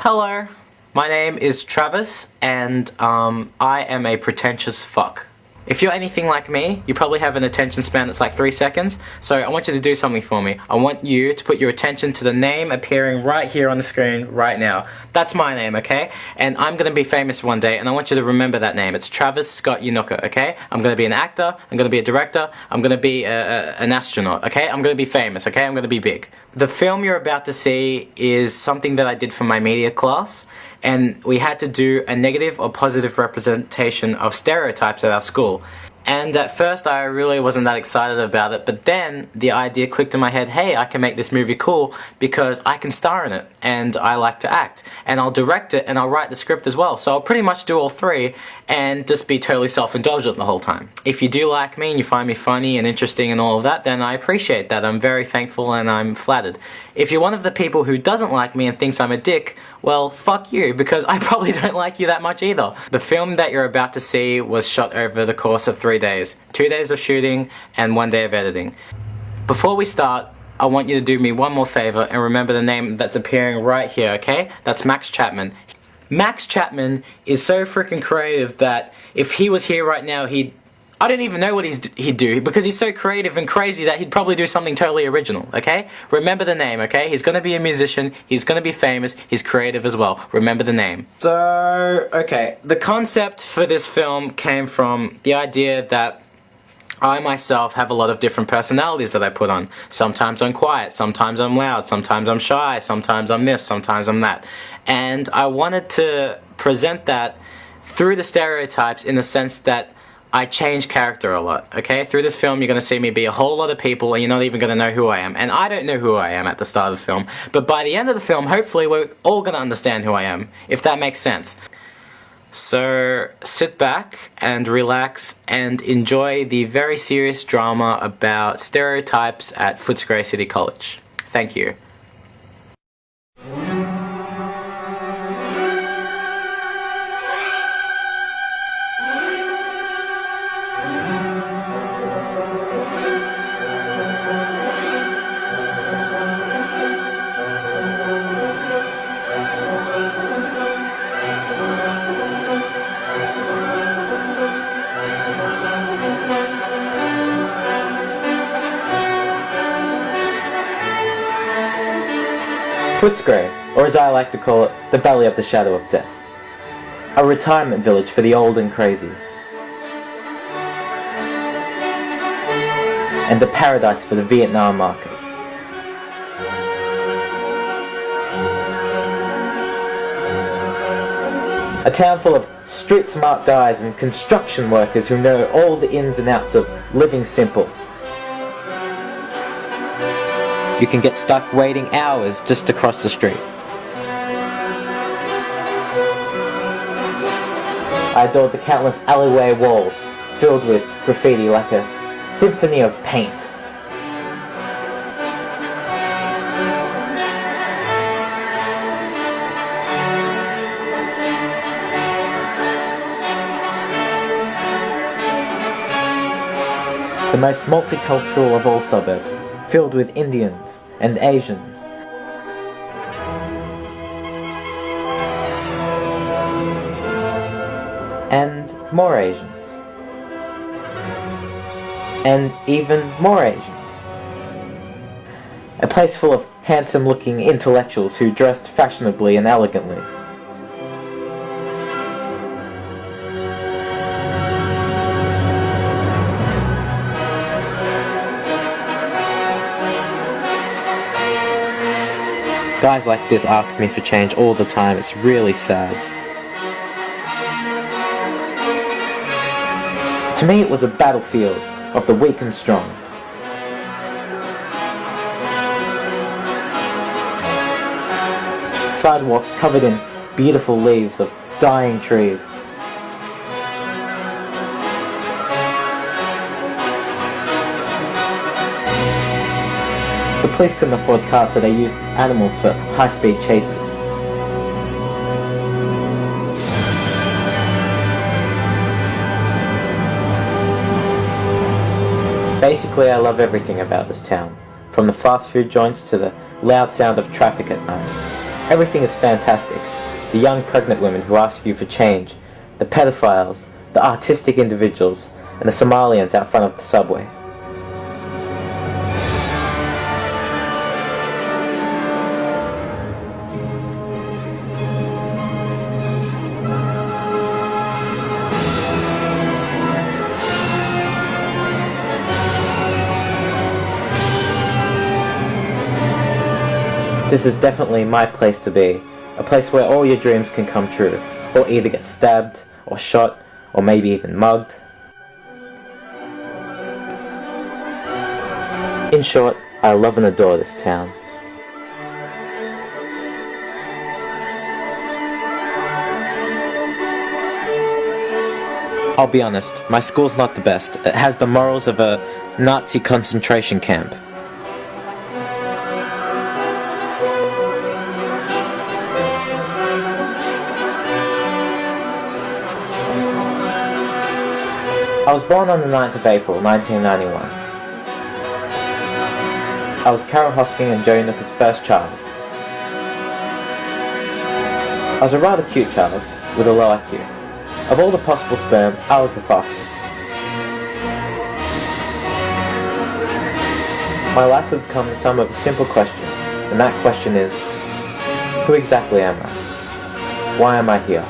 Hello, my name is Travis, and I am a pretentious fuck. If you're anything like me, you probably have an attention span that's like 3 seconds, so I want you to do something for me. I want you to put your attention to the name appearing right here on the screen right now. That's my name, okay? And I'm gonna be famous one day, and I want you to remember that name. It's Travis Scott Unuka, okay? I'm gonna be an actor, I'm gonna be a director, I'm gonna be an astronaut, okay? I'm gonna be famous, okay? I'm gonna be big. The film you're about to see is something that I did for my media class, and we had to do a negative or positive representation of stereotypes at our school. And at first I really wasn't that excited about it, but then the idea clicked in my head, hey, I can make this movie cool because I can star in it, and I like to act, and I'll direct it, and I'll write the script as well. So I'll pretty much do all three and just be totally self-indulgent the whole time. If you do like me and you find me funny and interesting and all of that, then I appreciate that. I'm very thankful and I'm flattered. If you're one of the people who doesn't like me and thinks I'm a dick, well, fuck you, because I probably don't like you that much either. The film that you're about to see was shot over the course of 3 days. 2 days of shooting and 1 day of editing. Before we start, I want you to do me one more favor and remember the name that's appearing right here, okay? That's Max Chapman. Max Chapman is so freaking creative that if he was here right now, I don't even know what he'd do, because he's so creative and crazy that he'd probably do something totally original, okay? Remember the name, okay? He's gonna be a musician, he's gonna be famous, he's creative as well. Remember the name. So, okay, the concept for this film came from the idea that I myself have a lot of different personalities that I put on. Sometimes I'm quiet, sometimes I'm loud, sometimes I'm shy, sometimes I'm this, sometimes I'm that. And I wanted to present that through the stereotypes in the sense that I change character a lot, okay? Through this film you're going to see me be a whole lot of people and you're not even going to know who I am. And I don't know who I am at the start of the film, but by the end of the film hopefully we're all going to understand who I am, if that makes sense. So sit back and relax and enjoy the very serious drama about stereotypes at Footscray City College. Thank you. Footscray, or as I like to call it, the Valley of the Shadow of Death. A retirement village for the old and crazy. And a paradise for the Vietnam market. A town full of street-smart guys and construction workers who know all the ins and outs of living simple. You can get stuck waiting hours just to cross the street. I adored the countless alleyway walls, filled with graffiti like a symphony of paint. The most multicultural of all suburbs, filled with Indians and Asians. And more Asians. And even more Asians. A place full of handsome-looking intellectuals who dressed fashionably and elegantly. Guys like this ask me for change all the time. It's really sad. To me it was a battlefield of the weak and strong. Sidewalks covered in beautiful leaves of dying trees. The police couldn't afford cars, so they used animals for high-speed chases. Basically, I love everything about this town, from the fast food joints to the loud sound of traffic at night. Everything is fantastic. The young pregnant women who ask you for change, the pedophiles, the artistic individuals, and the Somalians out front of the subway. This is definitely my place to be, a place where all your dreams can come true, or either get stabbed, or shot, or maybe even mugged. In short, I love and adore this town. I'll be honest, my school's not the best. It has the morals of a Nazi concentration camp. I was born on the 9th of April, 1991. I was Carol Hosking and Joe Unuka's first child. I was a rather cute child, with a low IQ. Of all the possible sperm, I was the fastest. My life would become the sum of a simple question, and that question is, who exactly am I? Why am I here?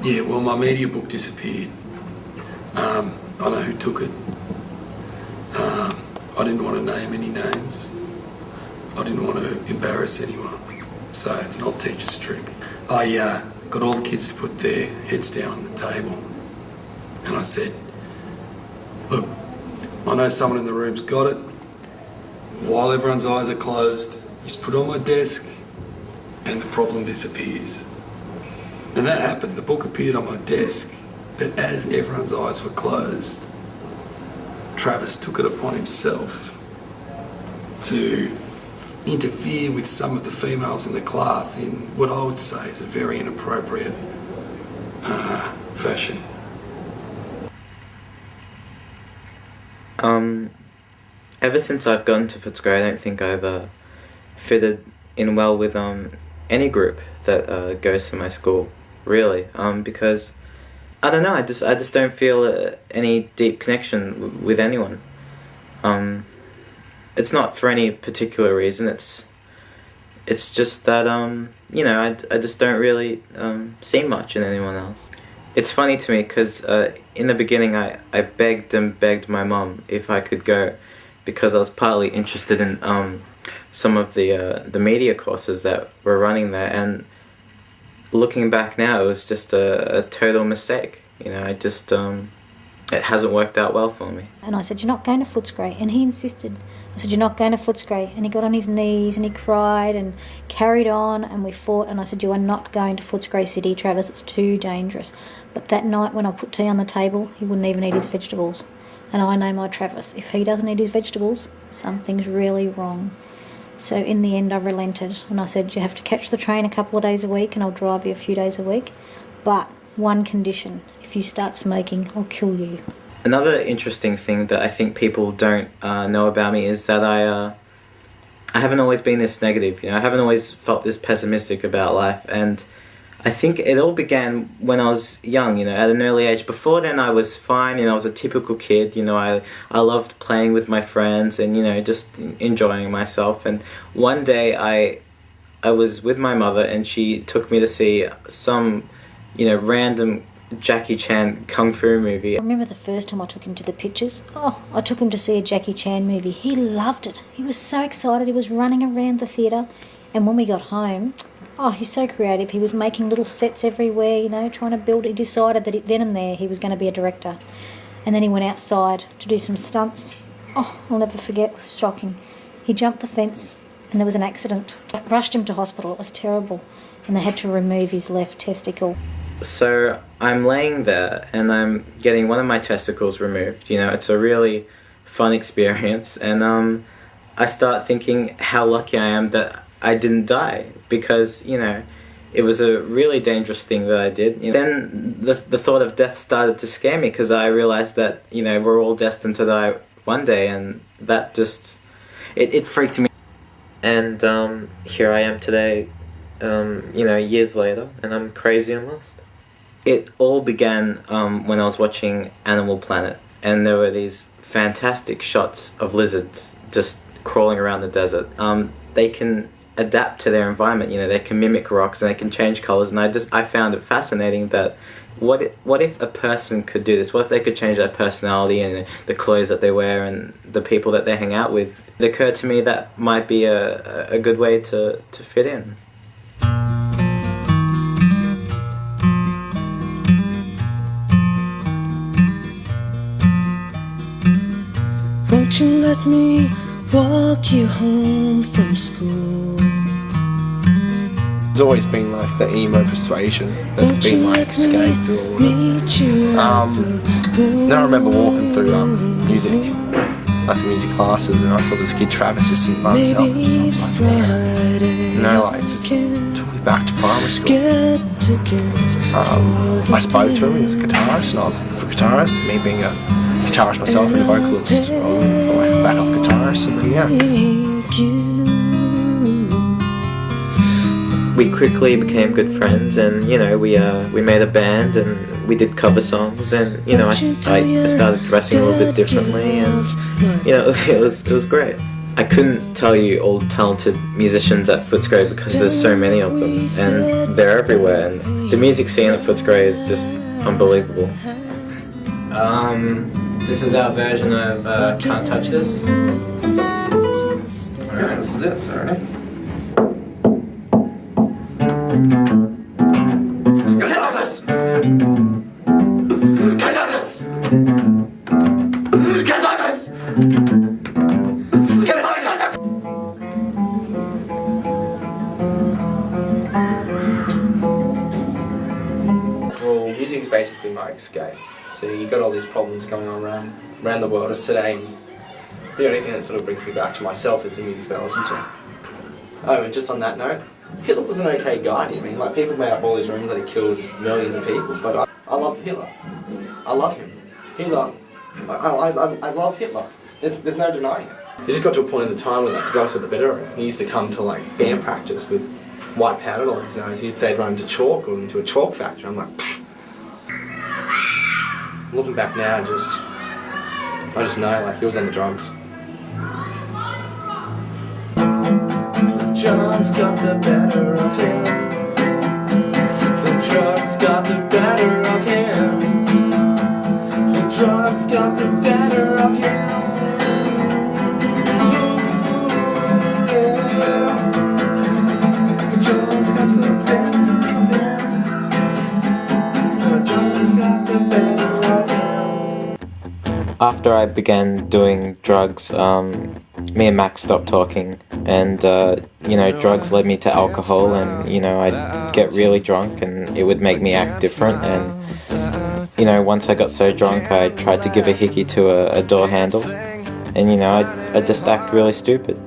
Yeah, well, my media book disappeared. I know who took it. I didn't want to name any names. I didn't want to embarrass anyone. So it's an old teacher's trick. I got all the kids to put their heads down on the table. And I said, look, I know someone in the room's got it. While everyone's eyes are closed, you just put it on my desk and the problem disappears. And that happened. The book appeared on my desk, but as everyone's eyes were closed, Travis took it upon himself to interfere with some of the females in the class in what I would say is a very inappropriate fashion. Ever since I've gone to Footscray, I don't think I've fitted in well with any group that goes to my school. Really, because I don't know. I just don't feel any deep connection with anyone. It's not for any particular reason. It's just that you know, I just don't really see much in anyone else. It's funny to me because in the beginning I begged and begged my mum if I could go, because I was partly interested in some of the media courses that were running there, and looking back now, it was just a total mistake. You know, it hasn't worked out well for me. And I said, you're not going to Footscray. And he insisted. I said, you're not going to Footscray. And he got on his knees and he cried and carried on, and we fought. And I said, you are not going to Footscray City, Travis. It's too dangerous. But that night when I put tea on the table, he wouldn't even eat his vegetables. And I know my Travis. If he doesn't eat his vegetables, something's really wrong. So in the end I relented and I said, you have to catch the train a couple of days a week and I'll drive you a few days a week. But one condition, if you start smoking, I'll kill you. Another interesting thing that I think people don't know about me is that I haven't always been this negative. You know, I haven't always felt this pessimistic about life, and I think it all began when I was young, you know, at an early age. Before then I was fine, you know, I was a typical kid, you know, I loved playing with my friends and, you know, just enjoying myself. And one day I was with my mother and she took me to see some, you know, random Jackie Chan kung fu movie. I remember the first time I took him to the pictures. Oh, I took him to see a Jackie Chan movie. He loved it. He was so excited. He was running around the theatre. And when we got home, oh, he's so creative. He was making little sets everywhere, you know, trying to build. He decided that then and there he was going to be a director. And then he went outside to do some stunts. Oh, I'll never forget. It was shocking. He jumped the fence and there was an accident. I rushed him to hospital. It was terrible. And they had to remove his left testicle. So I'm laying there and I'm getting one of my testicles removed. You know, it's a really fun experience, and I start thinking how lucky I am that I didn't die, because, you know, it was a really dangerous thing that I did. You know, then the thought of death started to scare me, because I realized that, you know, we're all destined to die one day, and that just, it freaked me. And here I am today, you know, years later, and I'm crazy and lost. It all began when I was watching Animal Planet, and there were these fantastic shots of lizards just crawling around the desert. They can adapt to their environment, you know, they can mimic rocks and they can change colors, and I found it fascinating that what if a person could do this? What if they could change their personality and the clothes that they wear and the people that they hang out with? It occurred to me that might be a good way to fit in. Won't you let me walk you home from school? It's always been like the emo persuasion that's been like escape through all of it. Then I remember walking through music, like music classes, and I saw this kid Travis just sitting by himself. And I was like, man, you know, like just took me back to primary school. I spoke to him, he was a guitarist, and I was looking for guitarists. Me being a guitarist myself and a vocalist, I was looking for like a backup guitarist, and then yeah. We quickly became good friends, and, you know, we made a band and we did cover songs, and, you know, I started dressing a little bit differently, and, you know, it was great. I couldn't tell you all the talented musicians at Footscray because there's so many of them, and they're everywhere, and the music scene at Footscray is just unbelievable. This is our version of Can't Touch This. Alright, this is it, is that alright? Well, music is basically my escape. So you got all these problems going on around the world as today, and the only thing that sort of brings me back to myself is the music that I listen to. Oh, and just on that note, Hitler was an okay guy. I mean, like, people made up all these rumors that he killed millions of people, but I love Hitler. I love him. Hitler, I love Hitler. There's no denying it. It just got to a point in the time when, like, the guys with the better of him, he used to come to, like, band practice with white powder on his nose. He'd say he'd run into chalk or into a chalk factory. I'm like, pfft. Looking back now, I just know, like, he was on the drugs. John's got the better of him. The drugs got the better of him. The drugs got the better of him. Ooh, yeah. The drugs got the better of him. The drugs got the better of him. After I began doing drugs, me and Max stopped talking, and you know, drugs led me to alcohol, and, you know, I'd get really drunk and it would make me act different, and, you know, once I got so drunk I tried to give a hickey to a door handle, and, you know, I'd just act really stupid.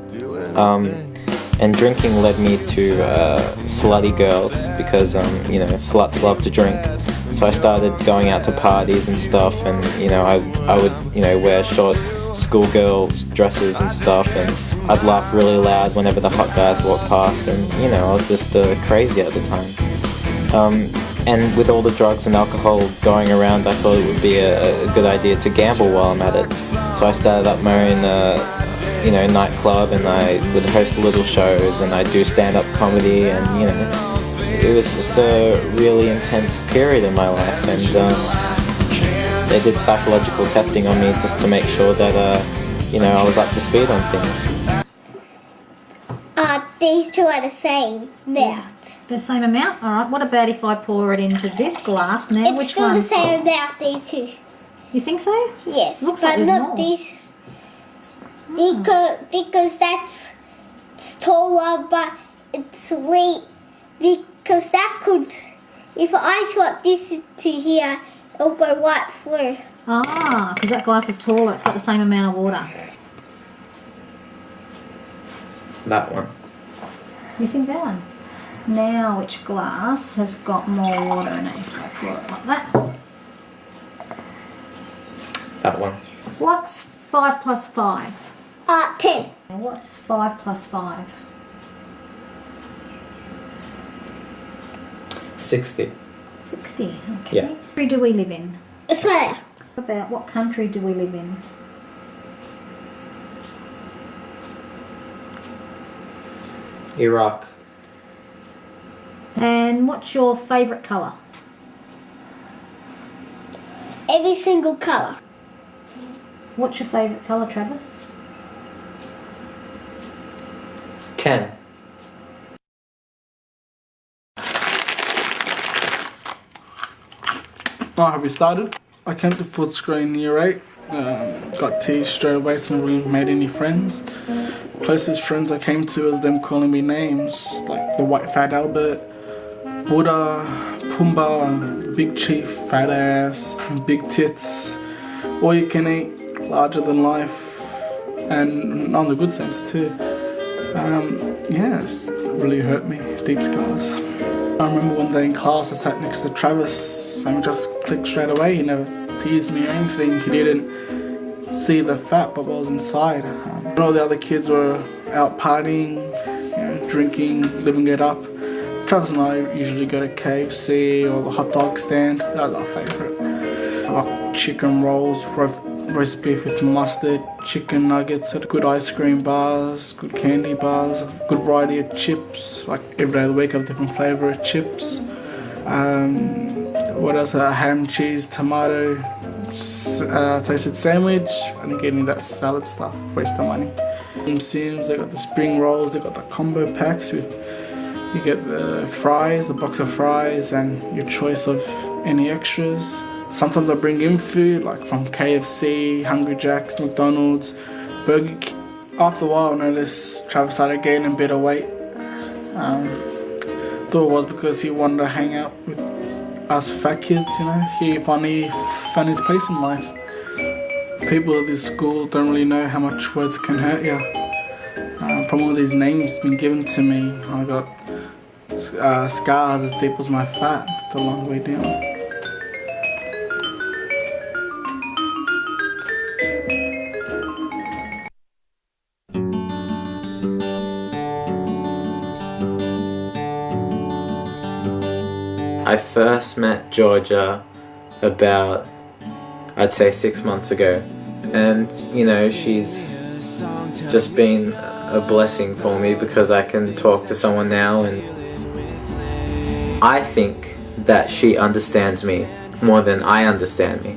And drinking led me to slutty girls, because, you know, sluts love to drink. So I started going out to parties and stuff, and, you know, I would, you know, wear short schoolgirl dresses and stuff, and I'd laugh really loud whenever the hot guys walked past, and, you know, I was just crazy at the time. And with all the drugs and alcohol going around, I thought it would be a good idea to gamble while I'm at it. So I started up my own, you know, nightclub, and I would host little shows, and I'd do stand-up comedy, and, you know, it was just a really intense period in my life, and they did psychological testing on me just to make sure that, you know, I was up to speed on things. These two are the same amount. The same amount? Alright, what about if I pour it into this glass now? It's Which still the one's same amount, these two. You think so? Yes, Looks but like there's not more. these. Because that's taller, but it's late. Because that could If I got this to here, it'll go right through. Ah, because that glass is taller. It's got the same amount of water. That one. You think that one? Now, which glass has got more water in it? If I pour it like that. That one. What's 5 plus 5? 10. What's 5 plus 5? 60. 60. Okay. Yeah. What country do we live in? Australia. About what country do we live in? Iraq. And what's your favourite colour? Every single colour. What's your favourite colour, Travis? 10. Oh, have you started? I came to Footscray in year 8. Got teased straight away, so I haven't really made any friends. Closest friends I came to was them calling me names, like the White Fat Albert, Buddha, Pumbaa, Big Chief, Fat Ass, Big Tits, all you can eat, larger than life, and on the good sense too. Yeah, it's really hurt me, deep scars. I remember one day in class I sat next to Travis and we just clicked straight away. He never teased me or anything. He didn't see the fat but what was inside. All the other kids were out partying, drinking, living it up. Travis and I usually go to KFC or the hot dog stand. That was our favourite. Like chicken rolls, roast beef with mustard, chicken nuggets, good ice cream bars, good candy bars, a good variety of chips. Like every day of the week I have a different flavour of chips. What else? Ham, cheese, tomato, toasted sandwich. I didn't get any of that salad stuff, waste of money. Sims, they got the spring rolls, they got the combo packs with, you get the fries, the box of fries and your choice of any extras. Sometimes I bring in food like from KFC, Hungry Jack's, McDonald's, Burger King. After a while I noticed Travis started gaining a bit of weight. Thought it was because he wanted to hang out with us fat kids, He finally found his place in life. People at this school don't really know how much words can hurt you. From all these names been given to me, I got scars as deep as my fat, the long way down. I first met Georgia about, I'd say 6 months ago, and she's just been a blessing for me because I can talk to someone now, and I think that she understands me more than I understand me,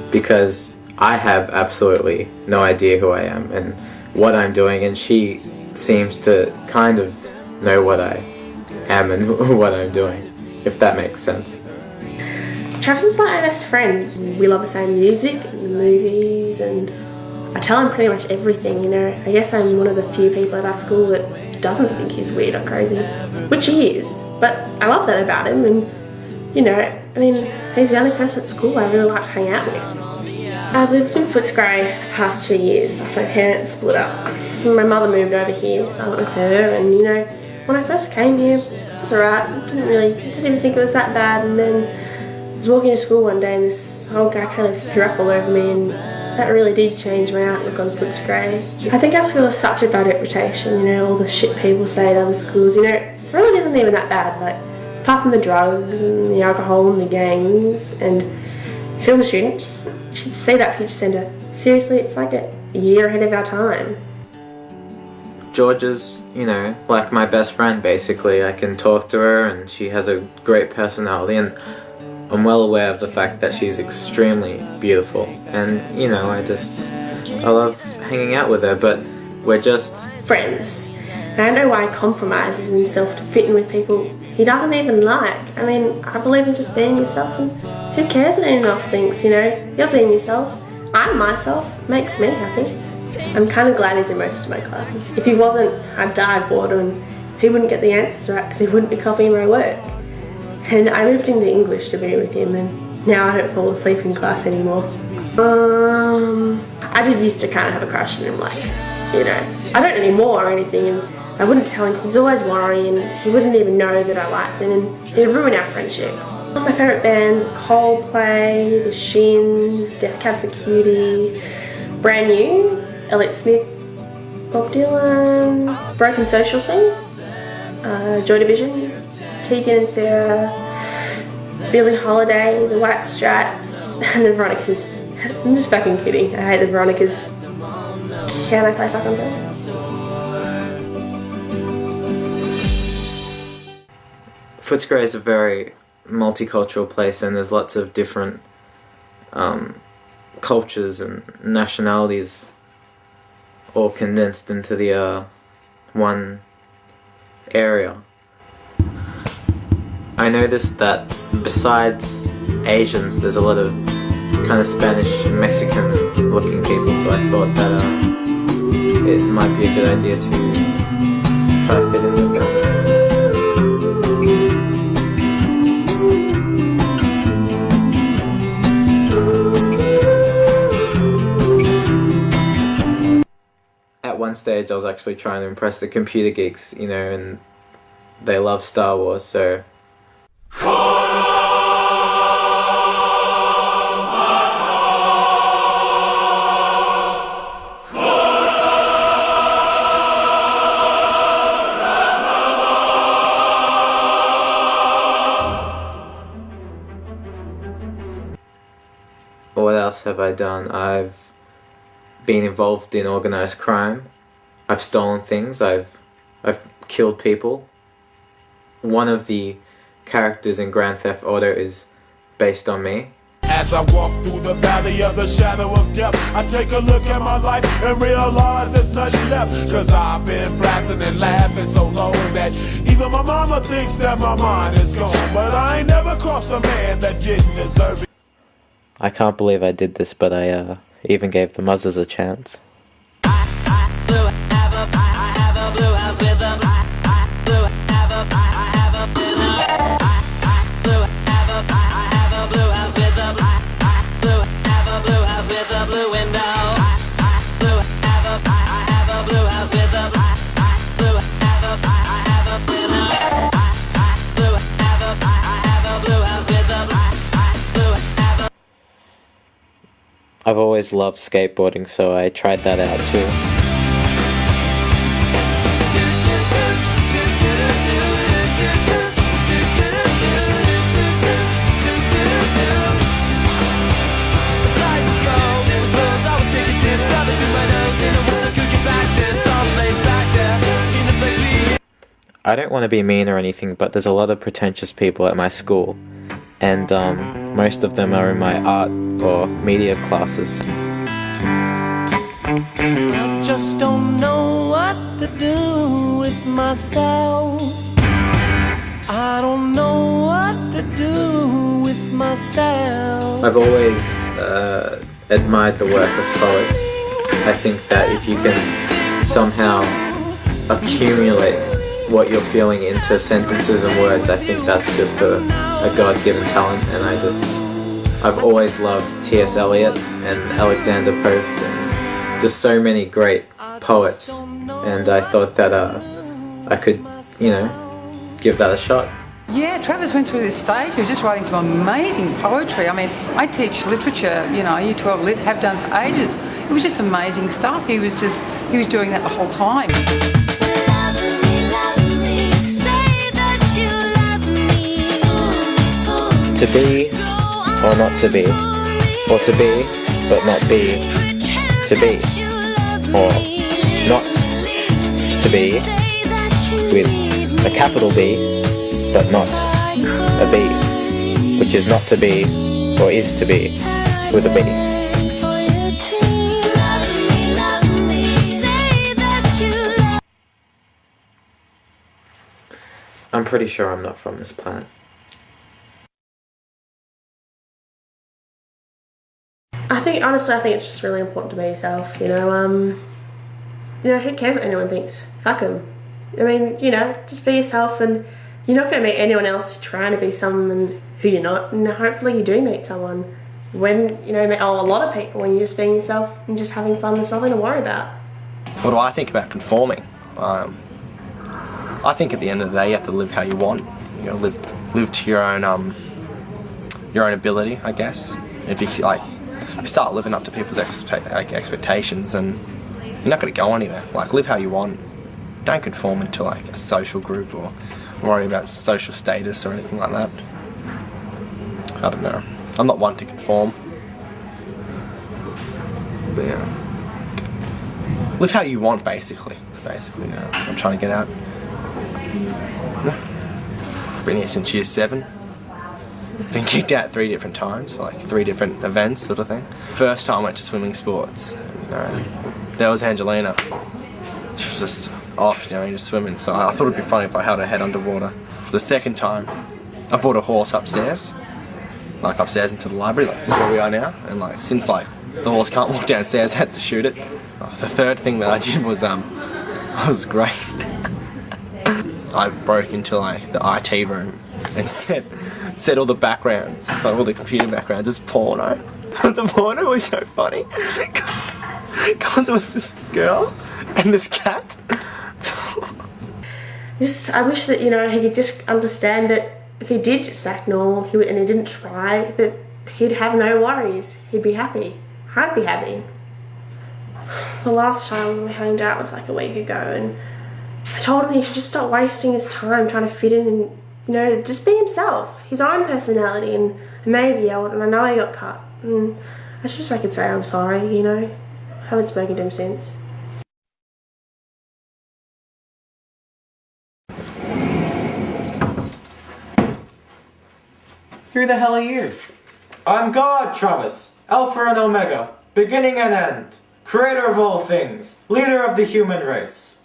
because I have absolutely no idea who I am and what I'm doing, and she seems to kind of know what I am and what I'm doing, if that makes sense. Travis is like my best friend. We love the same music and the movies, and I tell him pretty much everything, I guess I'm one of the few people at our school that doesn't think he's weird or crazy, which he is, but I love that about him, and he's the only person at school I really like to hang out with. I've lived in Footscray the past 2 years after my parents split up. My mother moved over here, so I went with her, and when I first came here, it was alright. Didn't even think it was that bad, and then I was walking to school one day and this old guy kind of threw up all over me, and that really did change my outlook on Footscray. I think our school has such a bad reputation, all the shit people say at other schools, it really isn't even that bad, apart from the drugs and the alcohol and the gangs and film students. You should see that future centre. Seriously, it's like a year ahead of our time. Georgia's, like my best friend basically. I can talk to her and she has a great personality, and I'm well aware of the fact that she's extremely beautiful, and I love hanging out with her, but we're just friends. And I don't know why he compromises himself to fit in with people he doesn't even like. I believe in just being yourself, and who cares what anyone else thinks, You're being yourself. I'm myself. Makes me happy. I'm kind of glad he's in most of my classes. If he wasn't, I'd die of boredom, and he wouldn't get the answers right because he wouldn't be copying my work. And I moved into English to be with him, and now I don't fall asleep in class anymore. I just used to kind of have a crush on him, like, you know. I don't anymore or anything, and I wouldn't tell him because he's always worrying, and he wouldn't even know that I liked him, and it'd ruin our friendship. My favourite bands are Coldplay, The Shins, Death Cab for Cutie, Brand New, Elliott Smith, Bob Dylan, Broken Social Scene, Joy Division, Tegan and Sarah, Billie Holiday, The White Stripes, and the Veronicas. I'm just fucking kidding. I hate the Veronicas. Can I say fucking Bill? Footscray is a very multicultural place, and there's lots of different cultures and nationalities all condensed into the one area. I noticed that besides Asians, there's a lot of kind of Spanish and Mexican looking people, so I thought that it might be a good idea to try to fit in with them. At one stage I was actually trying to impress the computer geeks, you know, and they love Star Wars, so what else have I done? I've been involved in organised crime. I've stolen things. I've killed people. One of the characters in Grand Theft Auto is based on me. As I walk through the valley of the shadow of death, I take a look at my life and realize there's nothing left. Cause I've been blasting and laughing so long that even my mama thinks that my mind is gone. But I ain't never crossed a man that didn't deserve it. I can't believe I did this, but I even gave the Muzzers a chance. I've always loved skateboarding, so I tried that out too. I don't want to be mean or anything, but there's a lot of pretentious people at my school, and most of them are in my art or media classes. I just don't know what to do with myself. I don't know what to do with myself. I've always admired the work of poets. I think that if you can somehow accumulate what you're feeling into sentences and words, I think that's just a God-given talent, and I've always loved T.S. Eliot and Alexander Pope and just so many great poets, and I thought that I could, you know, give that a shot. Yeah, Travis went through this stage. He was just writing some amazing poetry. I mean, I teach literature, you know, Year 12 Lit, have done for ages. It was just amazing stuff. He was doing that the whole time. To be or not to be, or to be but not be, to be, or not to be with a capital B but not a B, which is not to be or is to be with a B. I'm pretty sure I'm not from this planet. Honestly, I think it's just really important to be yourself, you know. Who cares what anyone thinks? Fuck them. I mean, you know, just be yourself, and You're not going to meet anyone else trying to be someone who you're not, and hopefully you do meet someone when, you know, a lot of people, when you're just being yourself and just having fun. There's nothing to worry about. What do I think about conforming? I think at the end of the day you have to live how you want. You gotta live to your own ability, I guess. If you start living up to people's expectations, and you're not gonna go anywhere. Like, live how you want. Don't conform into like a social group or worry about social status or anything like that. I don't know. I'm not one to conform. But yeah. Live how you want, basically. Yeah. I'm trying to get out. Been here since year 7. Been kicked out 3 different times for like 3 different events, sort of thing. First time I went to swimming sports, you know, there was Angelina. She was just off, you know, just swimming. So I thought it'd be funny if I held her head underwater. The second time, I brought a horse upstairs, like upstairs into the library, like just where we are now. And like since like the horse can't walk downstairs, I had to shoot it. The third thing that I did was great. I broke into like the IT room and set all the backgrounds, like all the computer backgrounds as porno. The porno was so funny because it was this girl and this cat. I wish that, you know, he could just understand that if he did just act normal and he didn't try, that he'd have no worries. He'd be happy. I'd be happy. The last time we hanged out was like a week ago, and I told him he should just stop wasting his time trying to fit in and, you know, just be himself, his own personality, and maybe and I know he got cut. And I just wish I could say I'm sorry, you know. I haven't spoken to him since. Who the hell are you? I'm God, Travis. Alpha and Omega. Beginning and end. Creator of all things. Leader of the human race.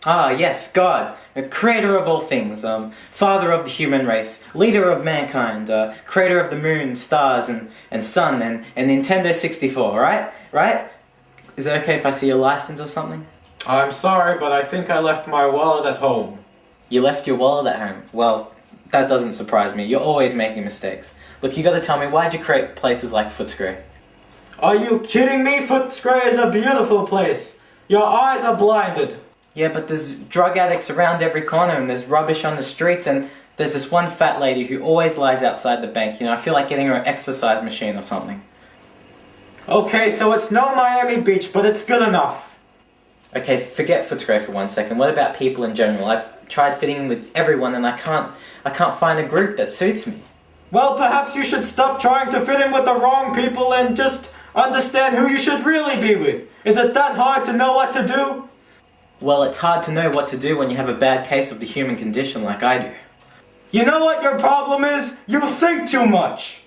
Ah, yes, God. Creator of all things. Father of the human race. Leader of mankind. Creator of the moon, stars, and sun, and Nintendo 64, right? Right? Is it okay if I see your license or something? I'm sorry, but I think I left my wallet at home. You left your wallet at home? Well, that doesn't surprise me. You're always making mistakes. Look, you gotta tell me, why'd you create places like Footscray? Are you kidding me? Footscray is a beautiful place. Your eyes are blinded. Yeah, but there's drug addicts around every corner, and there's rubbish on the streets, and there's this one fat lady who always lies outside the bank. You know, I feel like getting her an exercise machine or something. Okay, so it's no Miami Beach, but it's good enough. Okay, forget Footscray for 1 second. What about people in general? I've tried fitting in with everyone, and I can't find a group that suits me. Well, perhaps you should stop trying to fit in with the wrong people and just understand who you should really be with. Is it that hard to know what to do? Well, it's hard to know what to do when you have a bad case of the human condition like I do. You know what your problem is? You think too much.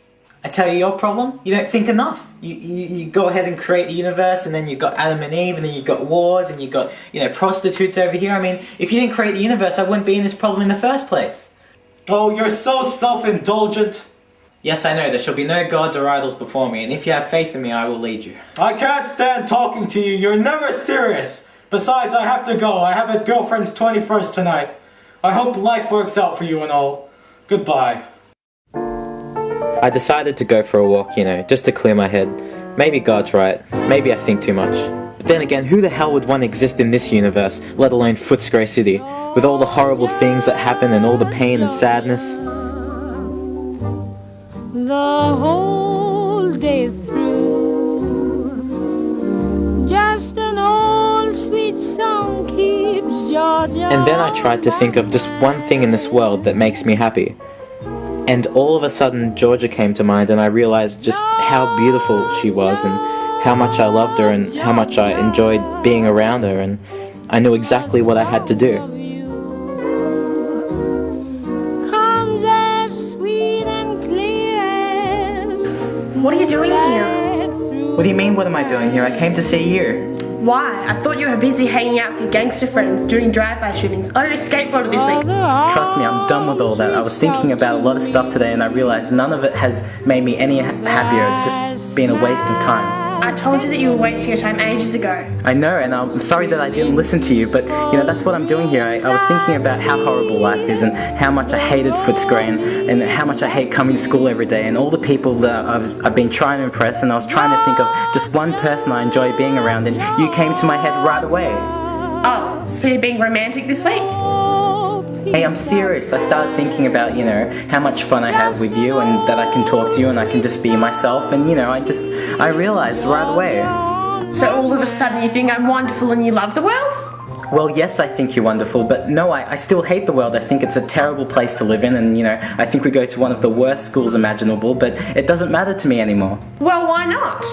I tell you your problem? You don't think enough. You go ahead and create the universe, and then you've got Adam and Eve, and then you've got wars, and you've got, you know, prostitutes over here. I mean, if you didn't create the universe, I wouldn't be in this problem in the first place. Oh, you're so self-indulgent. Yes, I know, there shall be no gods or idols before me, and if you have faith in me, I will lead you. I can't stand talking to you, you're never serious. Besides, I have to go, I have a girlfriend's 21st tonight. I hope life works out for you and all. Goodbye. I decided to go for a walk, you know, just to clear my head. Maybe God's right, maybe I think too much. But then again, who the hell would want to exist in this universe, let alone Footscray City, with all the horrible things that happen and all the pain and sadness? The whole day through, just an old sweet song keeps Georgia. And then I tried to think of just one thing in this world that makes me happy. And all of a sudden Georgia came to mind, and I realized just how beautiful she was, and how much I loved her, and how much I enjoyed being around her, and I knew exactly what I had to do. What are you doing here? What do you mean, what am I doing here? I came to see you. Why? I thought you were busy hanging out with your gangster friends, doing drive-by shootings. I rode a skateboarder this week. Trust me, I'm done with all that. I was thinking about a lot of stuff today, and I realized none of it has made me any happier. It's just been a waste of time. I I told you that you were wasting your time ages ago. I know, and I'm sorry that I didn't listen to you, but you know, that's what I'm doing here. I was thinking about how horrible life is and how much I hated Footscray and how much I hate coming to school every day and all the people that I've been trying to impress, and I was trying to think of just one person I enjoy being around, and you came to my head right away. Oh, so you're being romantic this week? Hey, I'm serious. I started thinking about, you know, how much fun I have with you and that I can talk to you and I can just be myself, and you know, I realised right away. So all of a sudden you think I'm wonderful and you love the world? Well, yes, I think you're wonderful, but no, I still hate the world. I think it's a terrible place to live in, and you know, I think we go to one of the worst schools imaginable, but it doesn't matter to me anymore. Well, why not?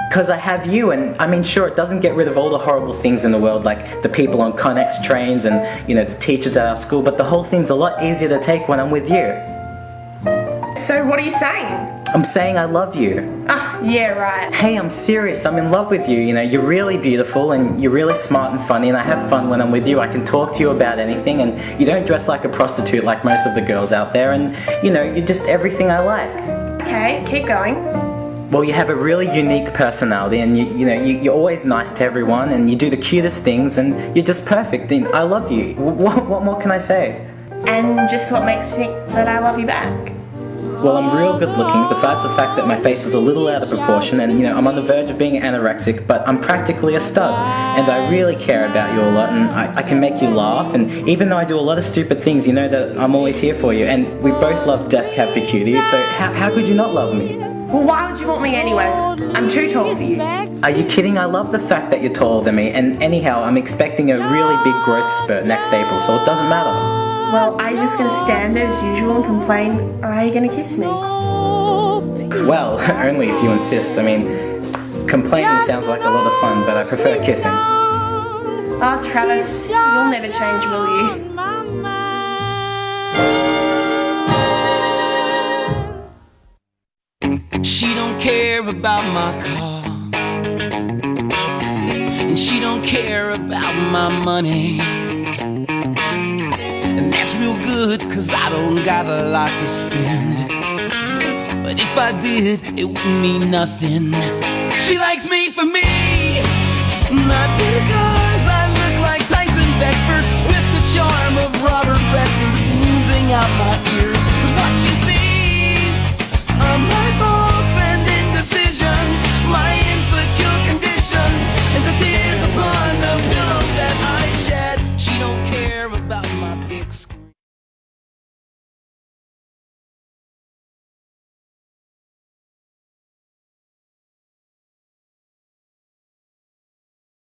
Because I have you, and I mean, sure, it doesn't get rid of all the horrible things in the world, like the people on Connex trains and, you know, the teachers at our school, but the whole thing's a lot easier to take when I'm with you. So what are you saying? I'm saying I love you. Ah, yeah, right. Hey, I'm serious. I'm in love with you. You know, you're really beautiful and you're really smart and funny, and I have fun when I'm with you. I can talk to you about anything, and you don't dress like a prostitute like most of the girls out there, and you know, you're just everything I like. Okay, keep going. Well, you have a really unique personality, and you're always nice to everyone, and you do the cutest things, and you're just perfect, and I love you. What more can I say? And just what makes you think that I love you back? Well, I'm real good looking, besides the fact that my face is a little out of proportion, and you know, I'm on the verge of being anorexic, but I'm practically a stud, and I really care about you a lot, and I can make you laugh, and even though I do a lot of stupid things, you know that I'm always here for you, and we both love Death Cab for Cutie, so how could you not love me? Well, why would you want me anyways? I'm too tall for you. Are you kidding? I love the fact that you're taller than me, and anyhow, I'm expecting a really big growth spurt next April, so it doesn't matter. Well, are you just going to stand there as usual and complain, or are you going to kiss me? Well, only if you insist. I mean, complaining sounds like a lot of fun, but I prefer kissing. Oh, Travis, you'll never change, will you? She don't care about my car, and she don't care about my money. And that's real good, cause I don't got a lot to spend. But if I did, it wouldn't mean nothing. She likes me for me, not because I look like Tyson Beckford with the charm of Robert Redford oozing out my